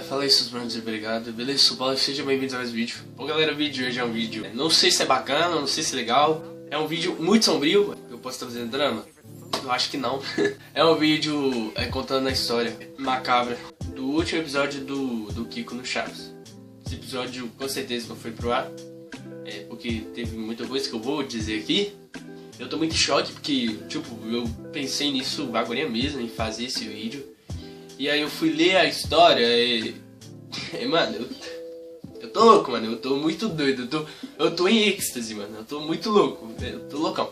Fala aí, seus brothers, obrigado. Beleza, sou Paulo, sejam bem-vindos a mais um vídeo. Bom, galera, o vídeo hoje é um vídeo, não sei se é bacana, não sei se é legal. É um vídeo muito sombrio. Eu posso estar fazendo drama? Eu acho que não. É um vídeo contando a história macabra do último episódio do Kiko no Chaves. Esse episódio com certeza não foi pro ar, porque teve muita coisa que eu vou dizer aqui. Eu tô muito em choque porque, tipo, eu pensei nisso agora mesmo, em fazer esse vídeo. E aí eu fui ler a história e mano, eu tô louco, mano, eu tô muito doido, eu tô em êxtase, mano, eu tô muito louco, eu tô loucão.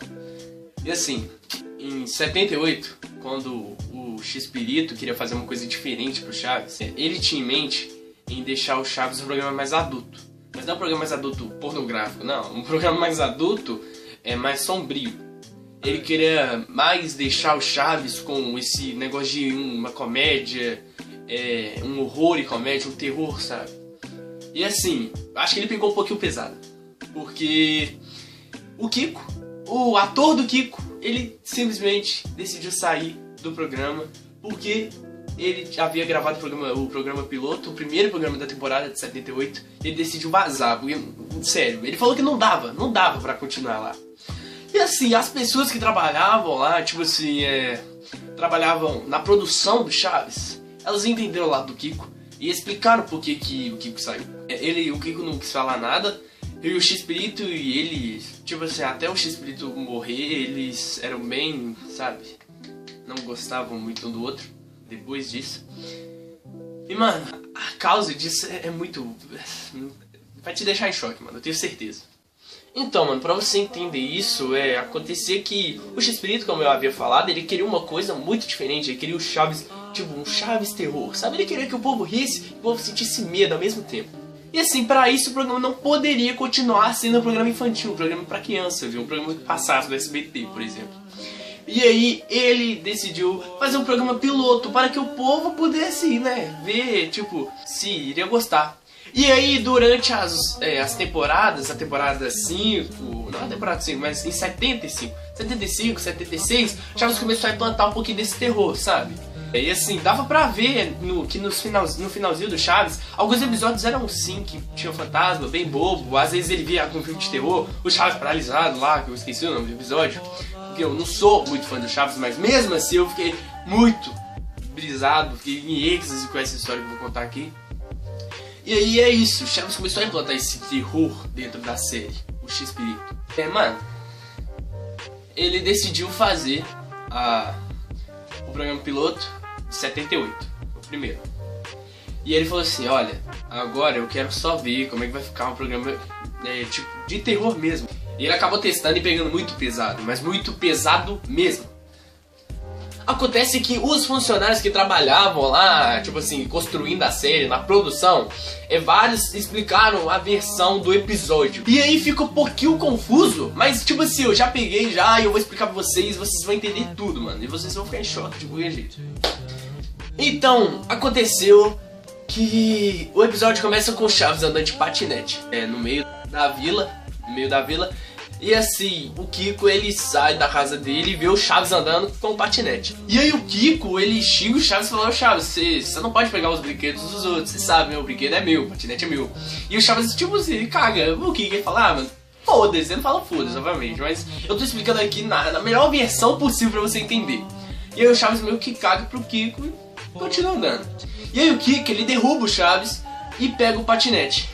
E assim, em 78, quando o X-Pirito queria fazer uma coisa diferente pro Chaves, ele tinha em mente em deixar o Chaves um programa mais adulto. Mas não um programa mais adulto pornográfico, não, um programa mais adulto, mais sombrio. Ele queria mais deixar o Chaves com esse negócio de uma comédia, um horror e comédia, um terror, sabe? E assim, acho que ele pegou um pouquinho pesado. Porque o Kiko, o ator do Kiko, ele simplesmente decidiu sair do programa porque ele havia gravado o programa piloto, o primeiro programa da temporada de 78, ele decidiu vazar, porque, sério, ele falou que não dava pra continuar lá. E assim, as pessoas que trabalhavam lá, tipo assim, trabalhavam na produção do Chaves, elas entenderam o lado do Kiko e explicaram por que o Kiko saiu. O Kiko não quis falar nada, e o X-Pirito e ele, tipo assim, até o X-Pirito morrer, eles eram bem, sabe, não gostavam muito um do outro, depois disso. E mano, a causa disso é muito... vai te deixar em choque, mano, eu tenho certeza. Então, mano, pra você entender isso, acontecer que o X-Pirito, como eu havia falado, ele queria uma coisa muito diferente. Ele queria o Chaves, tipo, um Chaves terror, sabe? Ele queria que o povo risse e o povo sentisse medo ao mesmo tempo. E assim, pra isso o programa não poderia continuar sendo um programa infantil, um programa pra criança, viu? Um programa que passasse do SBT, por exemplo. E aí ele decidiu fazer um programa piloto para que o povo pudesse, né, ver, tipo, se iria gostar. E aí, durante as temporadas, a temporada 5, não a temporada 5, mas em 75, 76, Chaves começou a implantar um pouquinho desse terror, sabe? E assim, dava pra ver que no finalzinho do Chaves, alguns episódios eram sim, que tinham fantasma, bem bobo, às vezes ele via algum filme de terror, o Chaves paralisado lá, que eu esqueci o nome do episódio, porque eu não sou muito fã do Chaves, mas mesmo assim eu fiquei muito brisado, fiquei em êxtase com essa história que eu vou contar aqui. E aí é isso, o Chaves começou a implantar esse terror dentro da série, o X-Pirito. Mano, ele decidiu fazer o programa piloto de 78, o primeiro. E ele falou assim, olha, agora eu quero só ver como é que vai ficar um programa tipo de terror mesmo. E ele acabou testando e pegando muito pesado, mas muito pesado mesmo. Acontece que os funcionários que trabalhavam lá, tipo assim, construindo a série, na produção, vários explicaram a versão do episódio. E aí fica um pouquinho confuso, mas tipo assim, eu já peguei e eu vou explicar pra vocês vão entender tudo, mano. E vocês vão ficar em choque de qualquer jeito. Então, aconteceu que o episódio começa com o Chaves andando de patinete, no meio da vila. E assim, o Kiko, ele sai da casa dele e vê o Chaves andando com o patinete. E aí o Kiko, ele xinga o Chaves e fala, ô Chaves, você não pode pegar os brinquedos dos outros, você sabe, o brinquedo é meu, o patinete é meu. E o Chaves, tipo assim, ele caga. O Kiko ele fala, mano, foda-se, ele não fala foda-se, obviamente, mas eu tô explicando aqui na melhor versão possível pra você entender. E aí o Chaves meio que caga pro Kiko e continua andando. E aí o Kiko, ele derruba o Chaves e pega o patinete.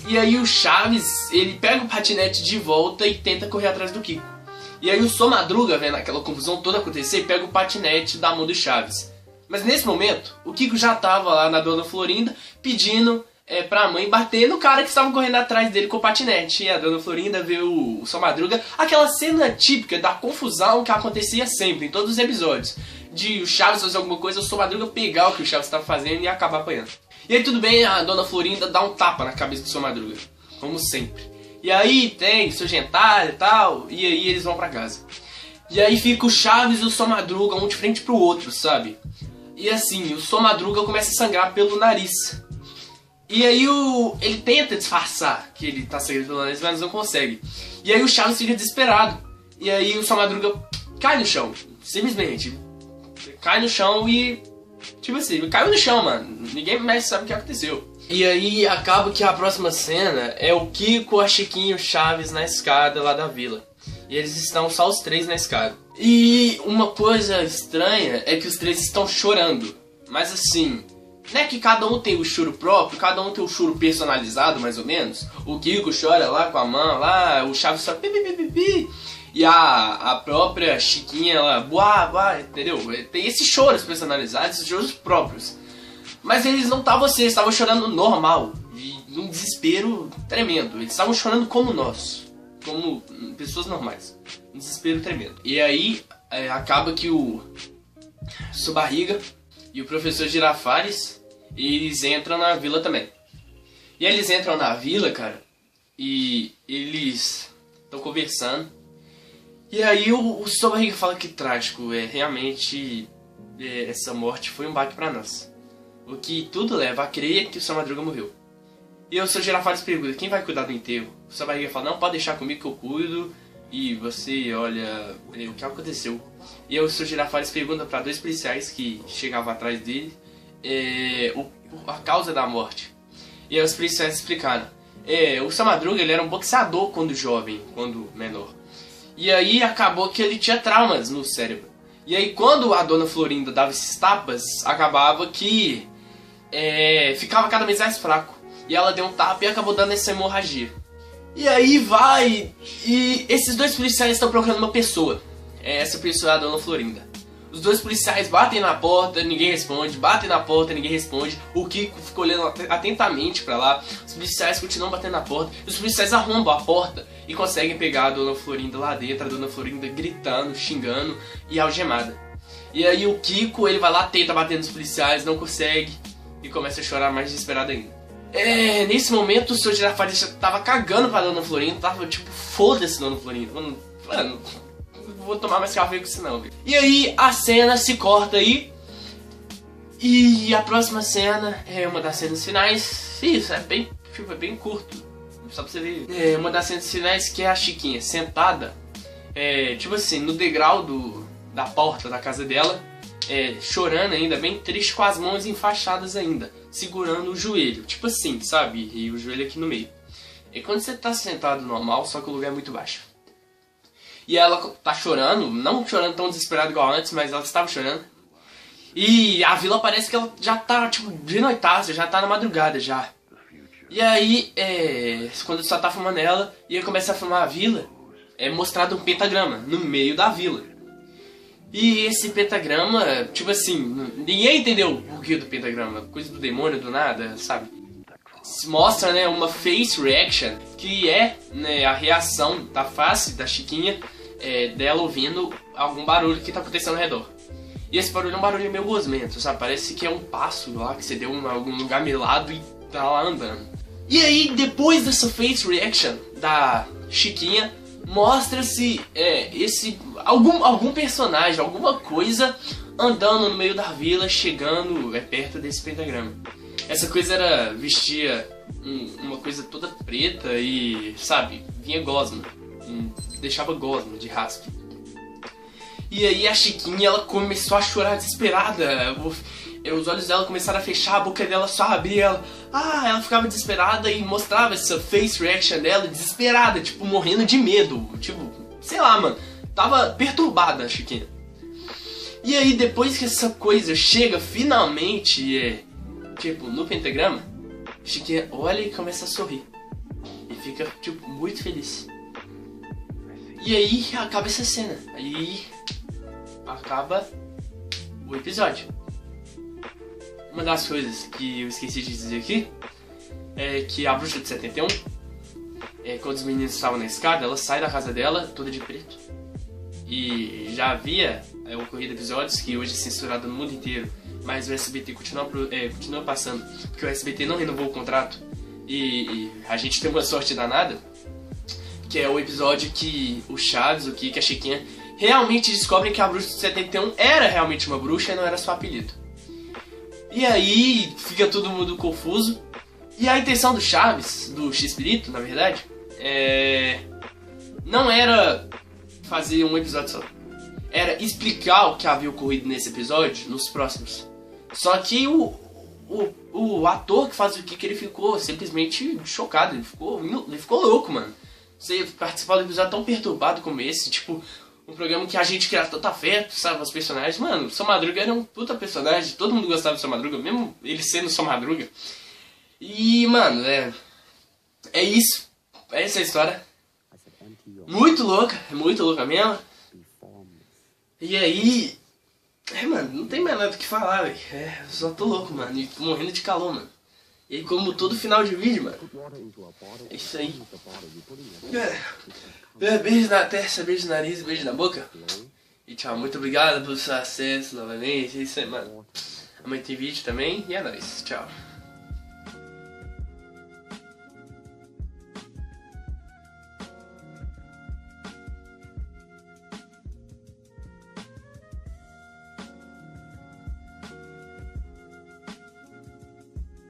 E aí o Chaves, ele pega o patinete de volta e tenta correr atrás do Kiko. E aí o Sô Madruga, vendo aquela confusão toda acontecer, pega o patinete da mão do Chaves. Mas nesse momento, o Kiko já tava lá na Dona Florinda pedindo pra mãe bater no cara que estava correndo atrás dele com o patinete. E a Dona Florinda vê o Sô Madruga, aquela cena típica da confusão que acontecia sempre, em todos os episódios. De o Chaves fazer alguma coisa, o Sô Madruga pegar o que o Chaves estava fazendo e acabar apanhando. E aí tudo bem, a Dona Florinda dá um tapa na cabeça do Sô Madruga, como sempre. E aí tem seu jantar e tal, e aí eles vão pra casa. E aí fica o Chaves e o Sô Madruga um de frente pro outro, sabe? E assim, o Sô Madruga começa a sangrar pelo nariz. E aí ele tenta disfarçar que ele tá sangrando pelo nariz, mas não consegue. E aí o Chaves fica desesperado. E aí o Sô Madruga cai no chão, simplesmente. Cai no chão e... tipo assim, caiu no chão, mano. ninguém mais sabe o que aconteceu. E aí acaba que a próxima cena é o Kiko, a Chiquinha e o Chaves na escada lá da vila. E eles estão só os três na escada. E uma coisa estranha é que os três estão chorando. Mas assim, não é que cada um tem o choro próprio, cada um tem o choro personalizado, mais ou menos. O Kiko chora lá com a mão, lá, o Chaves só pi, pi, pi, pi, pi. E a própria Chiquinha, ela, buá, buá, entendeu? Tem esses choros personalizados, esses choros próprios. Mas eles não estavam assim, eles estavam chorando normal, e num desespero tremendo. Eles estavam chorando como nós, como pessoas normais, um desespero tremendo. E aí, acaba que o Seu Barriga e o professor Girafales, eles entram na vila também. E aí eles entram na vila, cara, e eles estão conversando. E aí o Seu Barriga fala que trágico, realmente essa morte foi um baque pra nós. O que tudo leva a crer que o Seu Madruga morreu. E o Seu Girafales pergunta, quem vai cuidar do enterro? O Seu Barriga fala, não, pode deixar comigo que eu cuido. E você olha o que aconteceu. E aí o Seu Girafales pergunta para dois policiais que chegavam atrás dele a causa da morte. E aí os policiais explicaram. O Seu Madruga, ele era um boxeador quando jovem, quando menor. E aí acabou que ele tinha traumas no cérebro. E aí quando a Dona Florinda dava esses tapas, acabava que ficava cada vez mais fraco. E ela deu um tapa e acabou dando essa hemorragia. E aí vai, e esses dois policiais estão procurando uma pessoa. Essa pessoa é a Dona Florinda. Os dois policiais batem na porta, ninguém responde. Batem na porta, ninguém responde. O Kiko fica olhando atentamente pra lá. Os policiais continuam batendo na porta. Os policiais arrombam a porta e conseguem pegar a Dona Florinda lá dentro. A Dona Florinda gritando, xingando e algemada. E aí o Kiko, ele vai lá, tenta bater nos policiais, não consegue. E começa a chorar mais desesperado ainda. Nesse momento o Seu Girafales já tava cagando pra Dona Florinda. Tava tipo, foda-se Dona Florinda. Mano, não vou tomar mais café com isso não, velho. E aí a cena se corta aí. E a próxima cena é uma das cenas finais. Isso, é bem curto. Só pra você ver. Uma das cenas finais que é a Chiquinha sentada, tipo assim, no degrau da porta da casa dela, chorando ainda, bem triste, com as mãos enfaixadas ainda, segurando o joelho, tipo assim, sabe? E o joelho aqui no meio. E quando você tá sentado normal, só que o lugar é muito baixo. E ela tá chorando, não chorando tão desesperada igual antes, mas ela estava chorando. E a vila parece que ela já tá, tipo, de noitaça, já tá na madrugada já. E aí, quando só tá filmando ela, e aí começa a filmar a vila, é mostrado um pentagrama no meio da vila. E esse pentagrama, tipo assim, ninguém entendeu o porquê do pentagrama, coisa do demônio, do nada, sabe? Se mostra, né, uma face reaction, que né, a reação da face da Chiquinha, dela ouvindo algum barulho que tá acontecendo ao redor. E esse barulho é um barulho meio gosmento, sabe? Parece que é um passo lá, que você deu em algum lugar melado e tá lá andando. E aí, depois dessa face reaction da Chiquinha, mostra-se algum personagem, alguma coisa andando no meio da vila, chegando perto desse pentagrama. Essa coisa vestia uma coisa toda preta e, sabe, vinha gosma, deixava gosma de raspa. E aí a Chiquinha, ela começou a chorar desesperada, os olhos dela começaram a fechar, a boca dela só abria, ela ficava desesperada e mostrava essa face reaction dela desesperada, tipo, morrendo de medo, tipo, sei lá, mano, tava perturbada a Chiquinha. E aí depois que essa coisa chega finalmente, tipo, no pentagrama, Chiquinha olha e começa a sorrir. E fica, tipo, muito feliz. E aí acaba essa cena. Aí acaba o episódio. Uma das coisas que eu esqueci de dizer aqui é que a Bruxa de 71, quando os meninos estavam na escada, ela sai da casa dela toda de preto. E já havia ocorrido episódios que hoje é censurado no mundo inteiro, mas o SBT continua passando, porque o SBT não renovou o contrato. E a gente tem uma sorte danada, que é o episódio que o Chaves, o Kiko e a Chiquinha realmente descobrem que a Bruxa de 71 era realmente uma bruxa e não era só apelido. E aí fica todo mundo confuso. E a intenção do Chaves, do X-Pirito, na verdade, não era fazer um episódio só. Era explicar o que havia ocorrido nesse episódio nos próximos. Só que o o ator que faz o Kiko, ele ficou simplesmente chocado, ele ficou louco, mano. Você participar do episódio tão perturbado como esse, tipo, um programa que a gente criava tanto afeto, sabe, os personagens. Mano, o Seu Madruga era um puta personagem, todo mundo gostava do Seu Madruga, mesmo ele sendo o Seu Madruga. E, mano, é isso. Essa é a história. Muito louca mesmo. E aí... mano, não tem mais nada o que falar, velho. Eu só tô louco, mano, e tô morrendo de calor, mano. E aí, como todo final de vídeo, mano, é isso aí. Beijo na testa, beijo no nariz, beijo na boca. E tchau, muito obrigado pelo seu acesso novamente. É isso aí, mano. Amanhã tem vídeo também e é nóis. Tchau.